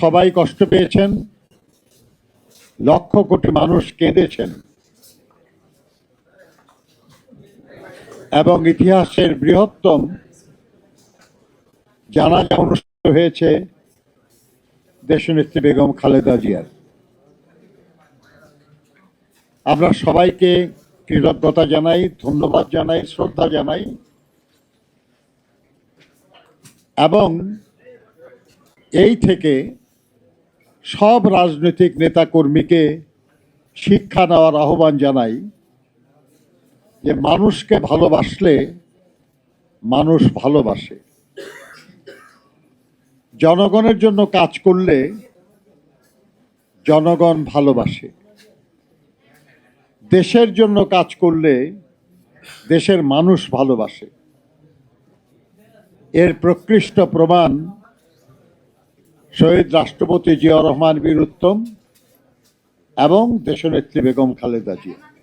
সবাই কষ্ট পেয়েছেন, লক্ষ কোটি মানুষ কেঁদেছেন এবং ইতিহাসের বৃহত্তম জানাজা অনুষ্ঠিত হয়েছে দেশনেত্রী বেগম খালেদা জিয়ার। আমরা সবাইকে কৃতজ্ঞতা জানাই, ধন্যবাদ জানাই, শ্রদ্ধা জানাই এবং এই থেকে সব রাজনৈতিক নেতাকর্মীকে শিক্ষা নেওয়ার আহ্বান জানাই যে মানুষকে ভালোবাসলে মানুষ ভালোবাসে, জনগণের জন্য কাজ করলে জনগণ ভালোবাসে, দেশের জন্য কাজ করলে দেশের মানুষ ভালোবাসে। এর প্রকৃষ্ট প্রমাণ শহীদ রাষ্ট্রপতি জিয়াউর রহমান বীর উত্তম এবং দেশনেত্রী বেগম খালেদা জিয়া।